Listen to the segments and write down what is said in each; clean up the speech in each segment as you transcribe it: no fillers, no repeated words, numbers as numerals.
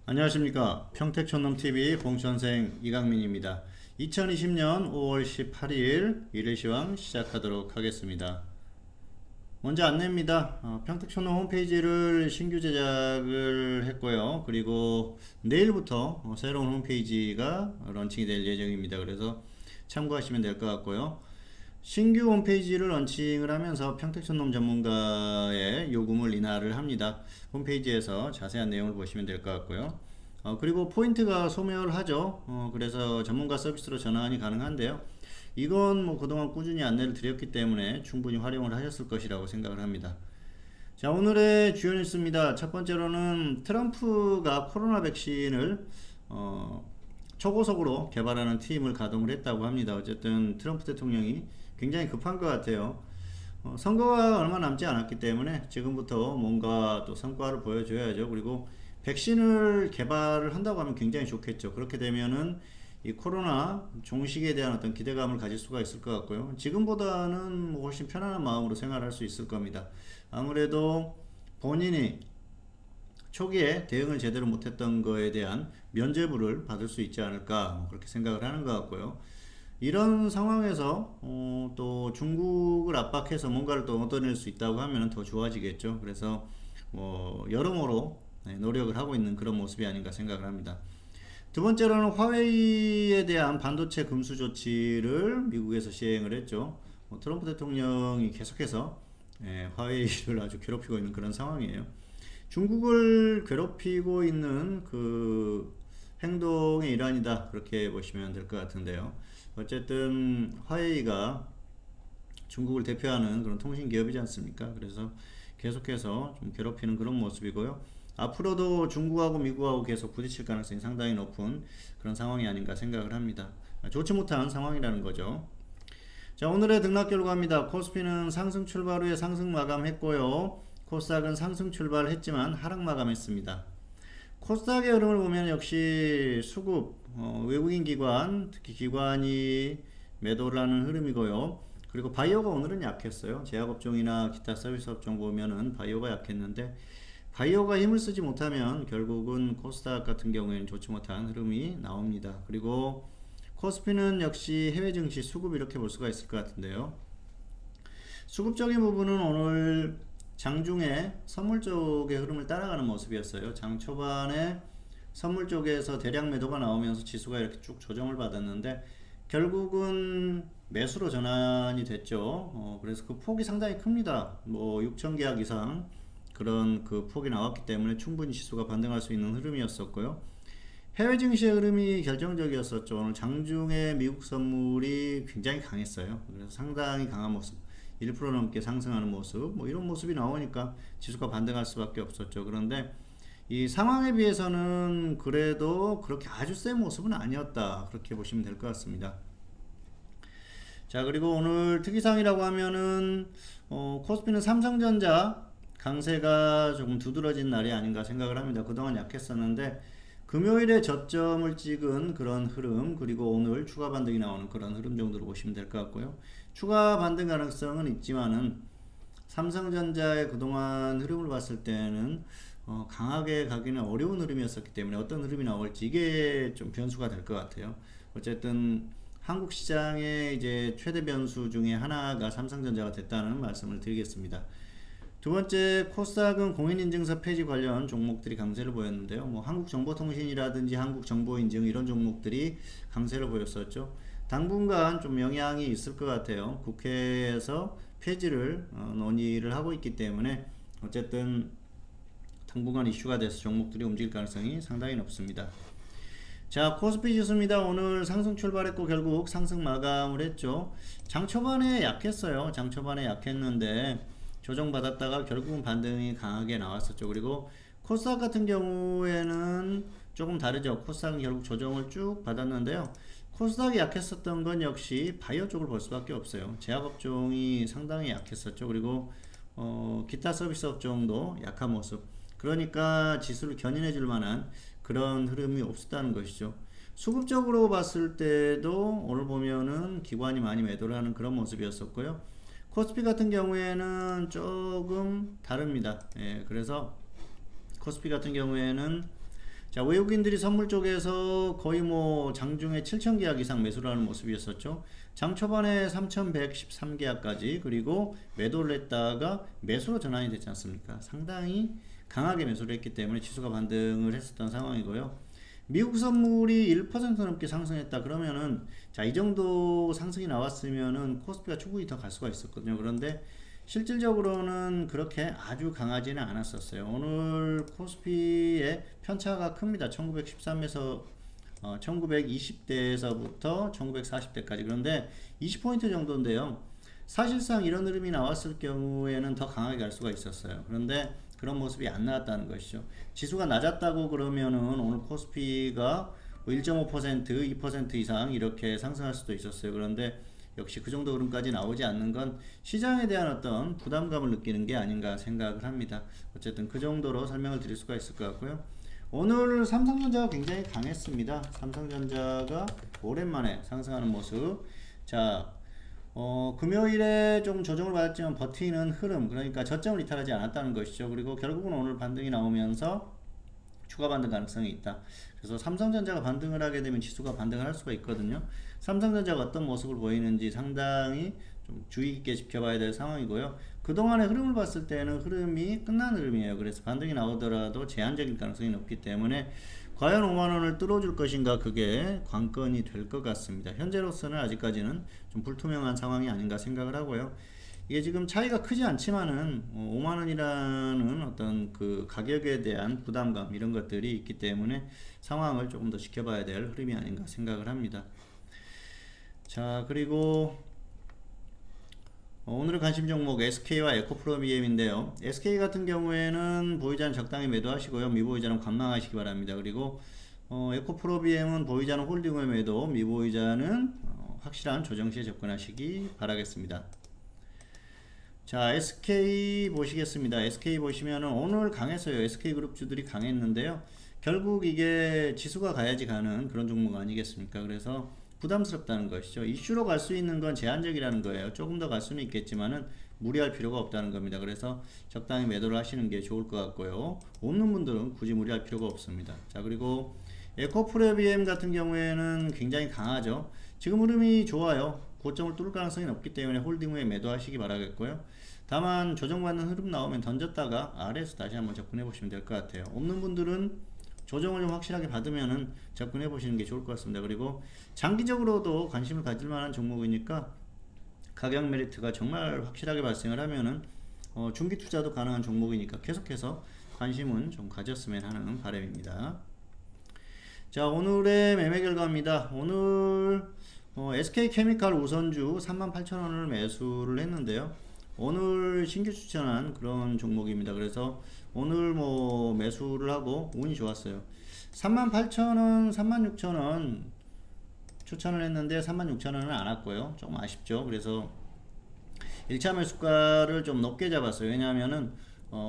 안녕하십니까. 평택촌놈TV 봉천생 이강민입니다. 2020년 5월 18일 일일시황 시작하도록 하겠습니다. 먼저 안내입니다. 평택촌놈 홈페이지를 신규 제작을 했고요. 그리고 내일부터 새로운 홈페이지가 런칭이 될 예정입니다. 그래서 참고하시면 될 것 같고요. 신규 홈페이지를 런칭을 하면서 평택촌놈 전문가의 요금을 인하를 합니다. 홈페이지에서 자세한 내용을 보시면 될 것 같고요. 그리고 포인트가 소멸하죠. 그래서 전문가 서비스로 전환이 가능한데요. 이건 뭐 그동안 꾸준히 안내를 드렸기 때문에 충분히 활용을 하셨을 것이라고 생각을 합니다. 자, 오늘의 주요 뉴스입니다. 첫 번째로는 트럼프가 코로나 백신을 초고속으로 개발하는 팀을 가동을 했다고 합니다. 어쨌든 트럼프 대통령이 굉장히 급한 것 같아요. 선거가 얼마 남지 않았기 때문에 지금부터 뭔가 또 성과를 보여줘야죠. 그리고 백신을 개발을 한다고 하면 굉장히 좋겠죠. 그렇게 되면은 이 코로나 종식에 대한 어떤 기대감을 가질 수가 있을 것 같고요. 지금보다는 뭐 훨씬 편안한 마음으로 생활할 수 있을 겁니다. 아무래도 본인이 초기에 대응을 제대로 못했던 거에 대한 면죄부를 받을 수 있지 않을까, 그렇게 생각을 하는 것 같고요. 이런 상황에서 또 중국을 압박해서 뭔가를 또 얻어낼 수 있다고 하면 더 좋아지겠죠. 그래서 여러모로 노력을 하고 있는 그런 모습이 아닌가 생각을 합니다. 두 번째로는 화웨이에 대한 반도체 금수 조치를 미국에서 시행을 했죠. 트럼프 대통령이 계속해서 화웨이를 아주 괴롭히고 있는 그런 상황이에요. 중국을 괴롭히고 있는 그 행동의 일환이다, 그렇게 보시면 될 것 같은데요. 어쨌든 화웨이가 중국을 대표하는 그런 통신 기업이지 않습니까? 그래서 계속해서 좀 괴롭히는 그런 모습이고요. 앞으로도 중국하고 미국하고 계속 부딪힐 가능성이 상당히 높은 그런 상황이 아닌가 생각을 합니다. 좋지 못한 상황이라는 거죠. 자, 오늘의 등락 결과입니다. 코스피는 상승 출발 후에 상승 마감했고요. 코스닥은 상승 출발했지만 하락 마감했습니다. 코스닥의 흐름을 보면 역시 수급, 외국인 기관, 특히 기관이 매도를 하는 흐름이고요. 그리고 바이오가 오늘은 약했어요. 제약업종이나 기타 서비스업종 보면은 바이오가 약했는데, 바이오가 힘을 쓰지 못하면 결국은 코스닥 같은 경우에는 좋지 못한 흐름이 나옵니다. 그리고 코스피는 역시 해외 증시 수급, 이렇게 볼 수가 있을 것 같은데요. 수급적인 부분은 오늘 장중에 선물 쪽의 흐름을 따라가는 모습이었어요. 장 초반에 선물 쪽에서 대량 매도가 나오면서 지수가 이렇게 쭉 조정을 받았는데 결국은 매수로 전환이 됐죠. 그래서 그 폭이 상당히 큽니다. 뭐 6천 계약 이상 그런 그 폭이 나왔기 때문에 충분히 지수가 반등할 수 있는 흐름이었었고요. 해외 증시의 흐름이 결정적이었었죠. 오늘 장중에 미국 선물이 굉장히 강했어요. 그래서 상당히 강한 모습, 1% 넘게 상승하는 모습, 뭐 이런 모습이 나오니까 지수가 반등할 수밖에 없었죠. 그런데 이 상황에 비해서는 그래도 그렇게 아주 센 모습은 아니었다, 그렇게 보시면 될 것 같습니다. 자, 그리고 오늘 특이사항이라고 하면은 코스피는 삼성전자 강세가 조금 두드러진 날이 아닌가 생각을 합니다. 그동안 약했었는데 금요일에 저점을 찍은 그런 흐름, 그리고 오늘 추가 반등이 나오는 그런 흐름 정도로 보시면 될 것 같고요. 추가 반등 가능성은 있지만은 삼성전자의 그동안 흐름을 봤을 때는 강하게 가기는 어려운 흐름이었었기 때문에 어떤 흐름이 나올지 이게 좀 변수가 될 것 같아요. 어쨌든 한국 시장의 이제 최대 변수 중에 하나가 삼성전자가 됐다는 말씀을 드리겠습니다. 두 번째, 코스닥은 공인인증서 폐지 관련 종목들이 강세를 보였는데요. 뭐 한국정보통신이라든지 한국정보인증 이런 종목들이 강세를 보였었죠. 당분간 좀 영향이 있을 것 같아요. 국회에서 폐지를 논의를 하고 있기 때문에 어쨌든 당분간 이슈가 돼서 종목들이 움직일 가능성이 상당히 높습니다. 자, 코스피 지수입니다. 오늘 상승 출발했고 결국 상승 마감을 했죠. 장 초반에 약했어요. 장 초반에 약했는데 조정받았다가 결국은 반등이 강하게 나왔었죠. 그리고 코스닥 같은 경우에는 조금 다르죠. 코스닥은 결국 조정을 쭉 받았는데요. 코스닥이 약했었던 건 역시 바이오 쪽을 볼 수밖에 없어요. 제약업종이 상당히 약했었죠. 그리고 기타 서비스 업종도 약한 모습. 그러니까 지수를 견인해 줄 만한 그런 흐름이 없었다는 것이죠. 수급적으로 봤을 때도 오늘 보면은 기관이 많이 매도를 하는 그런 모습이었었고요. 코스피 같은 경우에는 조금 다릅니다. 그래서 코스피 같은 경우에는 자, 외국인들이 선물 쪽에서 거의 뭐 장중에 7,000계약 이상 매수를 하는 모습이었었죠. 장 초반에 3,113계약까지 그리고 매도를 했다가 매수로 전환이 됐지 않습니까? 상당히 강하게 매수를 했기 때문에 지수가 반등을 했었던 상황이고요. 미국 선물이 1% 넘게 상승했다 그러면은 자, 이 정도 상승이 나왔으면은 코스피가 충분히 더 갈 수가 있었거든요. 그런데 실질적으로는 그렇게 아주 강하지는 않았었어요. 오늘 코스피의 편차가 큽니다. 1913에서 1920대에서부터 1940대까지. 그런데 20포인트 정도인데요. 사실상 이런 흐름이 나왔을 경우에는 더 강하게 갈 수가 있었어요. 그런데 그런 모습이 안 나왔다는 것이죠. 지수가 낮았다고 그러면은 오늘 코스피가 1.5%, 2% 이상 이렇게 상승할 수도 있었어요. 그런데 역시 그 정도 흐름까지 나오지 않는 건 시장에 대한 어떤 부담감을 느끼는 게 아닌가 생각을 합니다. 어쨌든 그 정도로 설명을 드릴 수가 있을 것 같고요. 오늘 삼성전자가 굉장히 강했습니다. 삼성전자가 오랜만에 상승하는 모습. 자, 금요일에 좀 조정을 받았지만 버티는 흐름, 그러니까 저점을 이탈하지 않았다는 것이죠. 그리고 결국은 오늘 반등이 나오면서 추가 반등 가능성이 있다. 그래서 삼성전자가 반등을 하게 되면 지수가 반등을 할 수가 있거든요. 삼성전자가 어떤 모습을 보이는지 상당히 좀 주의 깊게 지켜봐야 될 상황이고요. 그동안의 흐름을 봤을 때는 흐름이 끝난 흐름이에요. 그래서 반등이 나오더라도 제한적인 가능성이 높기 때문에 과연 5만원을 뚫어줄 것인가, 그게 관건이 될 것 같습니다. 현재로서는 아직까지는 좀 불투명한 상황이 아닌가 생각을 하고요. 이게 지금 차이가 크지 않지만은 5만원이라는 어떤 그 가격에 대한 부담감, 이런 것들이 있기 때문에 상황을 조금 더 지켜봐야 될 흐름이 아닌가 생각을 합니다. 자, 그리고 오늘의 관심 종목 SK와 에코프로비엠인데요. SK 같은 경우에는 보유자는 적당히 매도하시고요. 미보유자는 관망하시기 바랍니다. 그리고 에코프로비엠은 보유자는 홀딩을 매도, 미보유자는 확실한 조정 시에 접근하시기 바라겠습니다. 자, SK 보시겠습니다. SK 보시면은 오늘 강했어요. SK그룹주들이 강했는데요. 결국 이게 지수가 가야지 가는 그런 종목 아니겠습니까? 그래서 부담스럽다는 것이죠. 이슈로 갈 수 있는 건 제한적이라는 거예요. 조금 더 갈 수는 있겠지만은 무리할 필요가 없다는 겁니다. 그래서 적당히 매도를 하시는 게 좋을 것 같고요. 없는 분들은 굳이 무리할 필요가 없습니다. 자, 그리고 에코프로비엠 같은 경우에는 굉장히 강하죠. 지금 흐름이 좋아요. 고점을 뚫을 가능성이 높기 때문에 홀딩 후에 매도하시기 바라겠고요. 다만 조정받는 흐름 나오면 던졌다가 아래에서 다시 한번 접근해 보시면 될 것 같아요. 없는 분들은 조정을 좀 확실하게 받으면은 접근해 보시는 게 좋을 것 같습니다. 그리고 장기적으로도 관심을 가질 만한 종목이니까 가격 메리트가 정말 확실하게 발생을 하면은 중기 투자도 가능한 종목이니까 계속해서 관심은 좀 가졌으면 하는 바람입니다. 자, 오늘의 매매 결과입니다. 오늘 SK케미칼 우선주 38,000원을 매수를 했는데요. 오늘 신규 추천한 그런 종목입니다. 그래서 오늘 뭐 매수를 하고 운이 좋았어요. 38,000원, 36,000원 추천을 했는데 36,000원은 안 왔고요. 조금 아쉽죠. 그래서 1차 매수가를 좀 높게 잡았어요. 왜냐하면은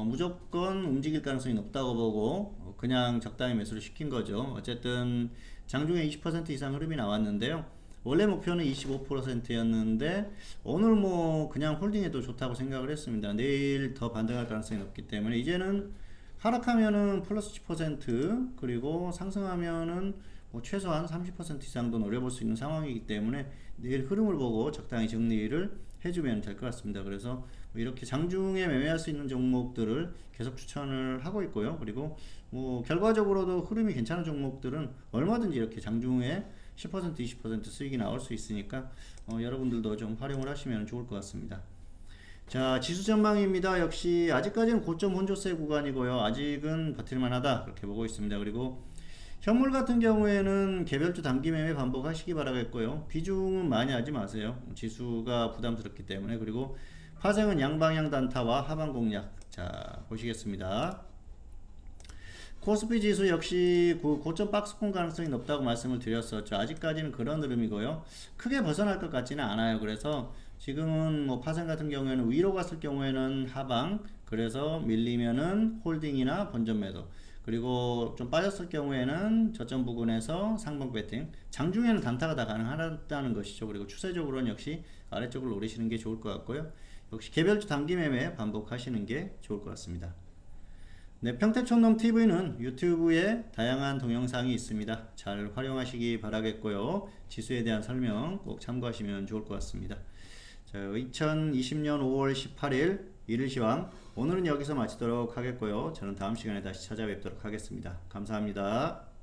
무조건 움직일 가능성이 높다고 보고 그냥 적당히 매수를 시킨 거죠. 어쨌든 장중에 20% 이상 흐름이 나왔는데요. 원래 목표는 25%였는데 오늘 뭐 그냥 홀딩해도 좋다고 생각을 했습니다. 내일 더 반등할 가능성이 높기 때문에 이제는 하락하면은 플러스 10% 그리고 상승하면은 뭐 최소한 30% 이상도 노려볼 수 있는 상황이기 때문에 내일 흐름을 보고 적당히 정리를 해주면 될 것 같습니다. 그래서 뭐 이렇게 장중에 매매할 수 있는 종목들을 계속 추천을 하고 있고요. 그리고 뭐 결과적으로도 흐름이 괜찮은 종목들은 얼마든지 이렇게 장중에 10% 20% 수익이 나올 수 있으니까 여러분들도 좀 활용을 하시면 좋을 것 같습니다. 자, 지수 전망입니다. 역시 아직까지는 고점 혼조세 구간이고요. 아직은 버틸만하다 그렇게 보고 있습니다. 그리고 현물 같은 경우에는 개별주 단기 매매 반복하시기 바라겠고요. 비중은 많이 하지 마세요. 지수가 부담스럽기 때문에. 그리고 파생은 양방향 단타와 하방 공략. 자, 보시겠습니다. 코스피 지수 역시 고점 박스권 가능성이 높다고 말씀을 드렸었죠. 아직까지는 그런 흐름이고요. 크게 벗어날 것 같지는 않아요. 그래서 지금은 뭐 파생 같은 경우에는 위로 갔을 경우에는 하방, 그래서 밀리면은 홀딩이나 본전 매도, 그리고 좀 빠졌을 경우에는 저점 부근에서 상방 배팅, 장중에는 단타가 다 가능하다는 것이죠. 그리고 추세적으로는 역시 아래쪽을 노리시는 게 좋을 것 같고요. 역시 개별주 단기 매매 반복하시는 게 좋을 것 같습니다. 네, 평택촌놈 TV는 유튜브에 다양한 동영상이 있습니다. 잘 활용하시기 바라겠고요. 지수에 대한 설명 꼭 참고하시면 좋을 것 같습니다. 자, 2020년 5월 18일 일일 시황 오늘은 여기서 마치도록 하겠고요. 저는 다음 시간에 다시 찾아뵙도록 하겠습니다. 감사합니다.